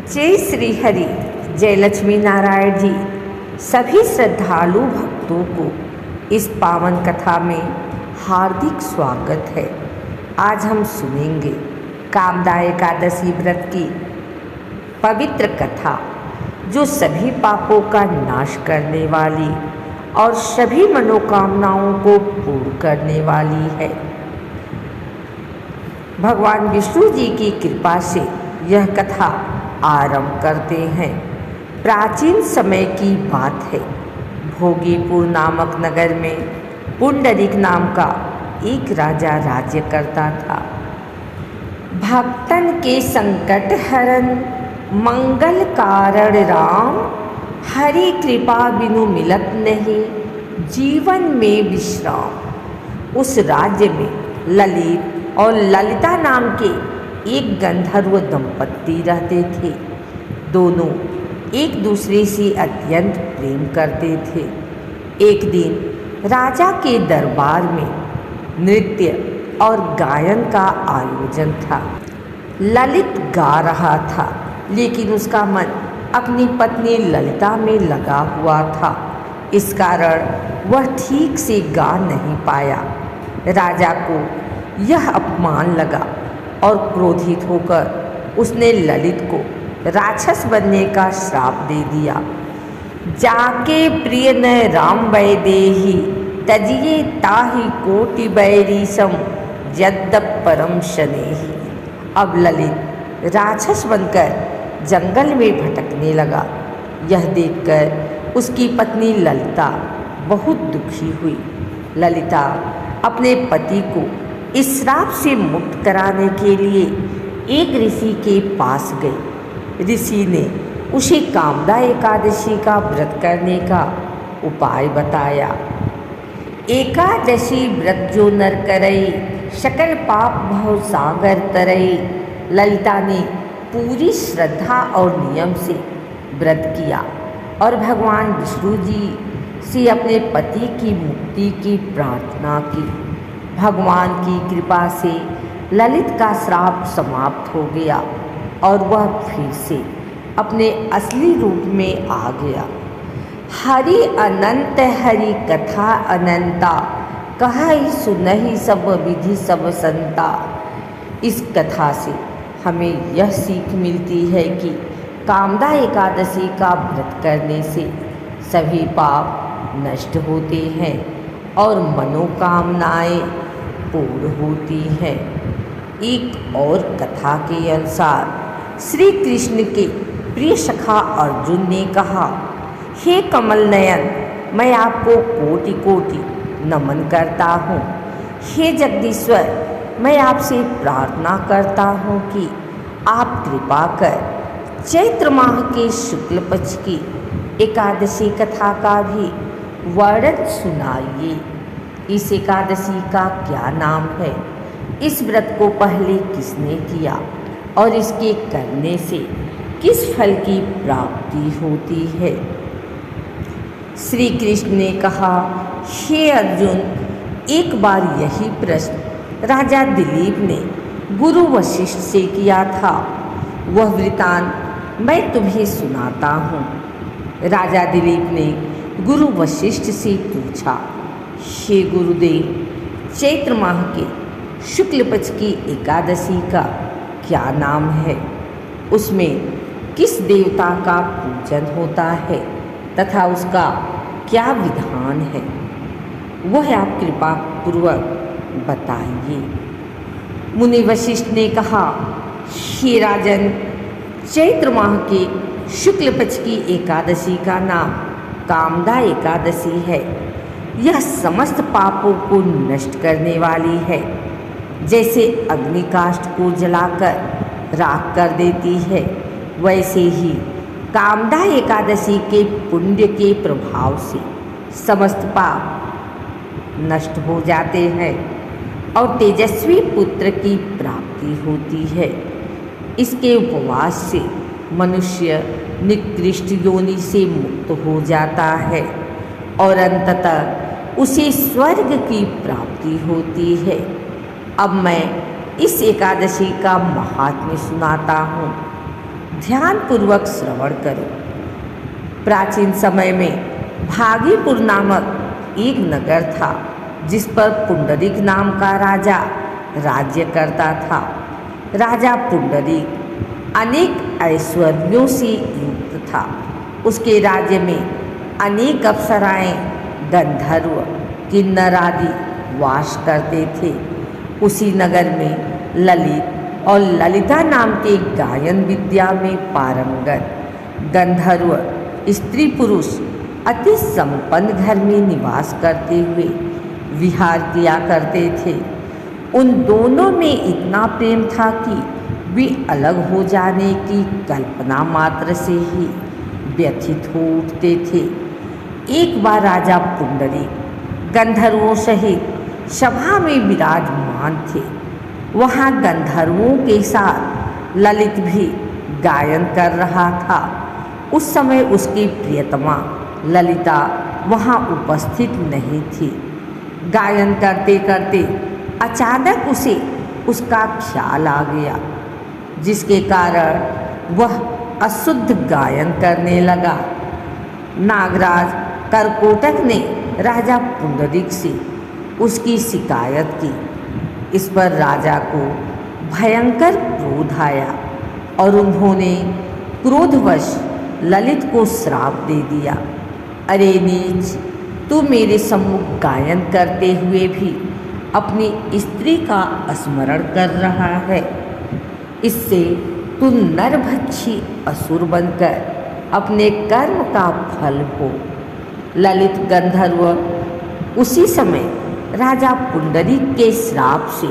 जय श्री हरि, जय लक्ष्मी नारायण जी। सभी श्रद्धालु भक्तों को इस पावन कथा में हार्दिक स्वागत है। आज हम सुनेंगे कामदा एकादशी व्रत की पवित्र कथा, जो सभी पापों का नाश करने वाली और सभी मनोकामनाओं को पूर्ण करने वाली है। भगवान विष्णु जी की कृपा से यह कथा आरंभ करते हैं। प्राचीन समय की बात है। भोगीपुर नामक नगर में पुंडरीक नाम का एक राजा राज्य करता था। भक्तन के संकट हरन मंगल कारण राम, हरि कृपा बिनु मिलत नहीं जीवन में विश्राम। उस राज्य में ललित और ललिता नाम के एक गंधर्व दंपत्ति रहते थे। दोनों एक दूसरे से अत्यंत प्रेम करते थे। एक दिन राजा के दरबार में नृत्य और गायन का आयोजन था। ललित गा रहा था, लेकिन उसका मन अपनी पत्नी ललिता में लगा हुआ था। इस कारण वह ठीक से गा नहीं पाया। राजा को यह अपमान लगा और क्रोधित होकर उसने ललित को राक्षस बनने का श्राप दे दिया। जाके प्रिय न राम वैदेही, तजिए ताहि कोटि बैरीसम यद्यप परम शनेही। अब ललित राक्षस बनकर जंगल में भटकने लगा। यह देखकर उसकी पत्नी ललिता बहुत दुखी हुई। ललिता अपने पति को इस श्राप से मुक्त कराने के लिए एक ऋषि के पास गई। ऋषि ने उसे कामदा एकादशी का व्रत करने का उपाय बताया। एकादशी व्रत जो नर करई, सकल पाप भव सागर तरई। ललिता ने पूरी श्रद्धा और नियम से व्रत किया और भगवान विष्णु जी से अपने पति की मुक्ति की प्रार्थना की। भगवान की कृपा से ललित का श्राप समाप्त हो गया और वह फिर से अपने असली रूप में आ गया। हरि अनंत हरि कथा अनंता, कहई सुनहि सब विधि सब संता। इस कथा से हमें यह सीख मिलती है कि कामदा एकादशी का व्रत करने से सभी पाप नष्ट होते हैं और मनोकामनाएं पूर्ण होती है। एक और कथा के अनुसार श्री कृष्ण के प्रिय सखा अर्जुन ने कहा, हे कमल नयन, मैं आपको कोटि कोटि नमन करता हूँ। हे जगदीश्वर, मैं आपसे प्रार्थना करता हूँ कि आप कृपा कर चैत्र माह के शुक्ल पक्ष की एकादशी कथा का भी वर्णन सुनाइए। इस एकादशी का क्या नाम है? इस व्रत को पहले किसने किया और इसके करने से किस फल की प्राप्ति होती है? श्री कृष्ण ने कहा, हे अर्जुन, एक बार यही प्रश्न राजा दिलीप ने गुरु वशिष्ठ से किया था। वह वृतांत मैं तुम्हें सुनाता हूँ। राजा दिलीप ने गुरु वशिष्ठ से पूछा, हे गुरुदेव, चैत्र माह के शुक्ल पक्ष की एकादशी का क्या नाम है? उसमें किस देवता का पूजन होता है तथा उसका क्या विधान है? वह आप कृपा पूर्वक बताइए। मुनि वशिष्ठ ने कहा, हे राजन, चैत्र माह के शुक्ल पक्ष की एकादशी का नाम कामदा एकादशी है। यह समस्त पापों को नष्ट करने वाली है। जैसे अग्निकाष्ठ को जलाकर राख कर देती है, वैसे ही कामदा एकादशी के पुण्य के प्रभाव से समस्त पाप नष्ट हो जाते हैं और तेजस्वी पुत्र की प्राप्ति होती है। इसके उपवास से मनुष्य निकृष्ट योनि से मुक्त हो जाता है और अंततः उसे स्वर्ग की प्राप्ति होती है। अब मैं इस एकादशी का महात्म्य सुनाता हूँ। ध्यानपूर्वक श्रवण करो। प्राचीन समय में भागीपुर नामक एक नगर था, जिस पर पुंडरीक नाम का राजा राज्य करता था। राजा पुंडरीक अनेक ऐश्वर्यों से युक्त था। उसके राज्य में अनेक अप्सराएं, गंधर्व, किन्नर आदि वास करते थे। उसी नगर में ललित और ललिता नाम के गायन विद्या में पारंगत गंधर्व स्त्री पुरुष अति संपन्न घर में निवास करते हुए विहार किया करते थे। उन दोनों में इतना प्रेम था कि वे अलग हो जाने की कल्पना मात्र से ही व्यथित हो उठते थे। एक बार राजा पुंडरीक गंधर्वों सहित सभा में विराजमान थे। वहाँ गंधर्वों के साथ ललित भी गायन कर रहा था। उस समय उसकी प्रियतमा ललिता वहाँ उपस्थित नहीं थी। गायन करते करते अचानक उसे उसका ख्याल आ गया, जिसके कारण वह अशुद्ध गायन करने लगा। नागराज करकोटक ने राजा पुंडरीक से उसकी शिकायत की। इस पर राजा को भयंकर क्रोध आया और उन्होंने क्रोधवश ललित को श्राप दे दिया। अरे नीच, तू मेरे सम्मुख गायन करते हुए भी अपनी स्त्री का स्मरण कर रहा है। इससे तू नरभक्षी असुर बनकर अपने कर्म का फल हो। ललित गंधर्व उसी समय राजा पुंडरीक के श्राप से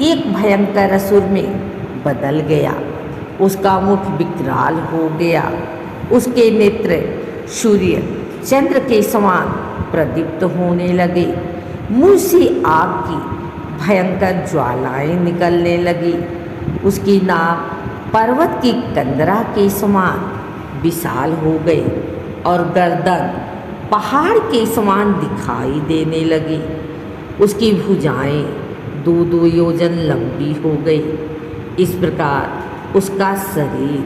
एक भयंकर असुर में बदल गया। उसका मुख विकराल हो गया। उसके नेत्र सूर्य चंद्र के समान प्रदीप्त होने लगे। मुंह से आग की भयंकर ज्वालाएं निकलने लगी। उसकी नाक पर्वत की कंदरा के समान विशाल हो गई और गर्दन पहाड़ के समान दिखाई देने लगी। उसकी भुजाएं 2-2 योजन लंबी हो गई। इस प्रकार उसका शरीर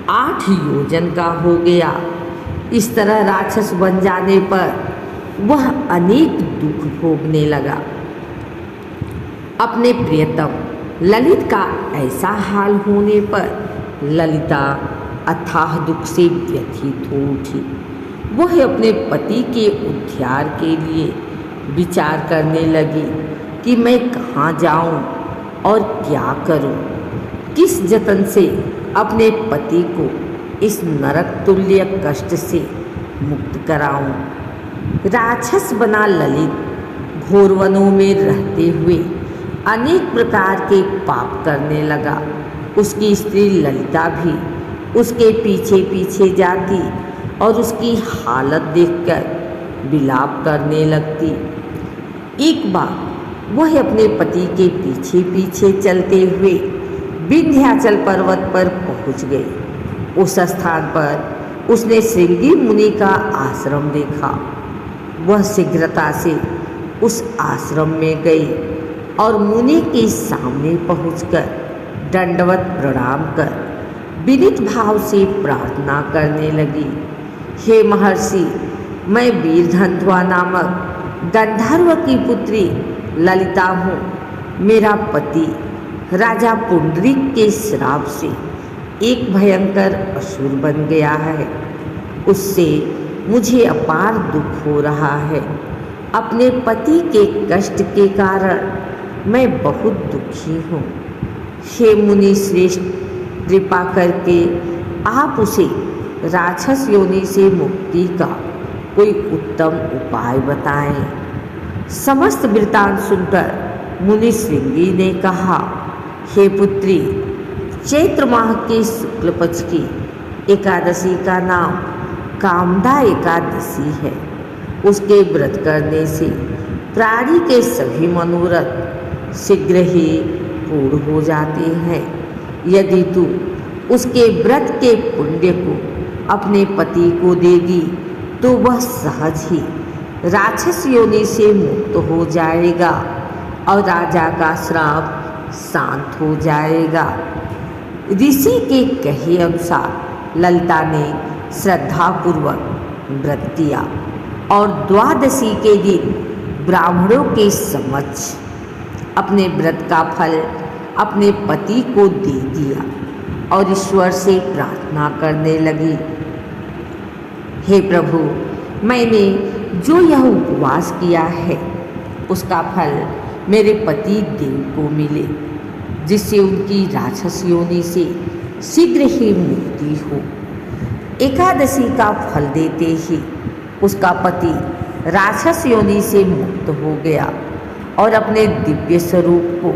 8 योजन का हो गया। इस तरह राक्षस बन जाने पर वह अनेक दुख भोगने लगा। अपने प्रियतम ललित का ऐसा हाल होने पर ललिता अथाह दुख से व्यथित हो उठी। वह अपने पति के उद्धार के लिए विचार करने लगी कि मैं कहाँ जाऊँ और क्या करूँ, किस जतन से अपने पति को इस नरक तुल्य कष्ट से मुक्त कराऊँ। राक्षस बना ललित घोर वनों में रहते हुए अनेक प्रकार के पाप करने लगा। उसकी स्त्री ललिता भी उसके पीछे पीछे जाती और उसकी हालत देखकर विलाप करने लगती। एक बार वह अपने पति के पीछे पीछे चलते हुए विंध्याचल पर्वत पर पहुंच गई। उस स्थान पर उसने श्रृंगी मुनि का आश्रम देखा। वह शीघ्रता से उस आश्रम में गई और मुनि के सामने पहुंचकर दंडवत प्रणाम कर विनीत भाव से प्रार्थना करने लगी। हे महर्षि, मैं वीरधन्वा नामक गंधर्व की पुत्री ललिता हूँ। मेरा पति राजा पुंडरीक के श्राप से एक भयंकर असुर बन गया है। उससे मुझे अपार दुख हो रहा है। अपने पति के कष्ट के कारण मैं बहुत दुखी हूँ। हे मुनि श्रेष्ठ, कृपा करके आप उसे राक्षस योनि से मुक्ति का कोई उत्तम उपाय बताएं। समस्त वृत्तांत सुनकर मुनि श्रृंगी ने कहा, हे पुत्री, चैत्र माह के शुक्ल पक्ष की एकादशी का नाम कामदा एकादशी है। उसके व्रत करने से प्राणी के सभी मनोरथ शीघ्र ही पूर्ण हो जाते हैं। यदि तू उसके व्रत के पुण्य को अपने पति को देगी तो वह सहज ही राक्षस योनि से मुक्त हो जाएगा और राजा का श्राप शांत हो जाएगा। ऋषि के कहे अनुसार ललिता ने श्रद्धापूर्वक व्रत किया और द्वादशी के दिन ब्राह्मणों के समक्ष अपने व्रत का फल अपने पति को दे दिया और ईश्वर से प्रार्थना करने लगी, हे प्रभु, मैंने जो यह उपवास किया है उसका फल मेरे पति देव को मिले, जिससे उनकी राक्षस योनि से शीघ्र ही मुक्ति हो। एकादशी का फल देते ही उसका पति राक्षस योनि से मुक्त हो गया और अपने दिव्य स्वरूप को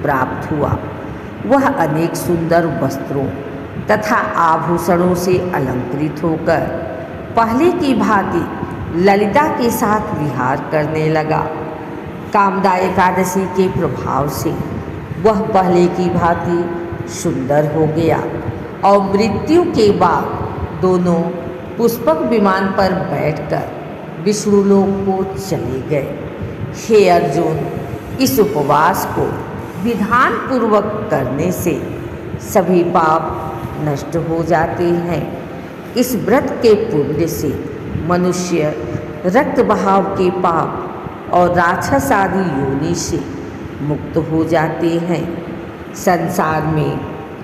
प्राप्त हुआ। वह अनेक सुंदर वस्त्रों तथा आभूषणों से अलंकृत होकर पहले की भांति ललिता के साथ विहार करने लगा। कामदा एकादशी के प्रभाव से वह पहले की भांति सुंदर हो गया और मृत्यु के बाद दोनों पुष्पक विमान पर बैठकर विष्णुलोक को चले गए। हे अर्जुन, इस उपवास को विधान पूर्वक करने से सभी पाप नष्ट हो जाते हैं। इस व्रत के पुण्य से मनुष्य रक्त बहाव के पाप और राक्षस आदि योनि से मुक्त हो जाते हैं। संसार में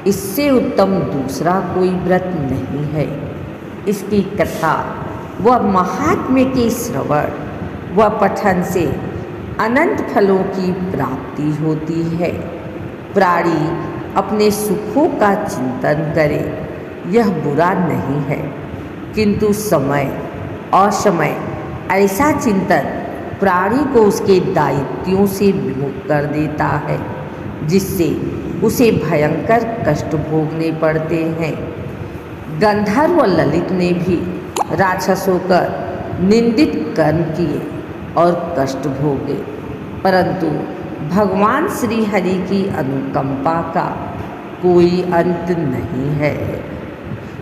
इससे उत्तम दूसरा कोई व्रत नहीं है। इसकी कथा व महात्म्य के श्रवण व पठन से अनंत फलों की प्राप्ति होती है। प्राणी अपने सुखों का चिंतन करे, यह बुरा नहीं है, किंतु समय असमय ऐसा चिंतन प्राणी को उसके दायित्वों से विमुख कर देता है, जिससे उसे भयंकर कष्ट भोगने पड़ते हैं। गंधर्व ललित ने भी राक्षस होकर निंदित कर्म किए और कष्ट भोगे, परंतु भगवान श्री हरि की अनुकंपा का कोई अंत नहीं है।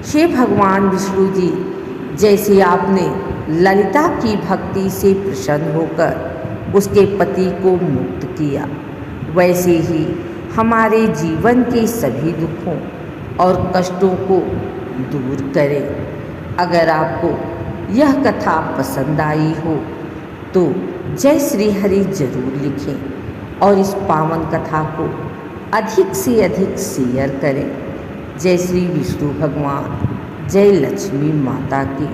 हे भगवान विष्णु जी, जैसे आपने ललिता की भक्ति से प्रसन्न होकर उसके पति को मुक्त किया, वैसे ही हमारे जीवन के सभी दुखों और कष्टों को दूर करें। अगर आपको यह कथा पसंद आई हो तो जय श्री हरि जरूर लिखें और इस पावन कथा को अधिक से अधिक शेयर करें। जय श्री विष्णु भगवान, जय लक्ष्मी माता की।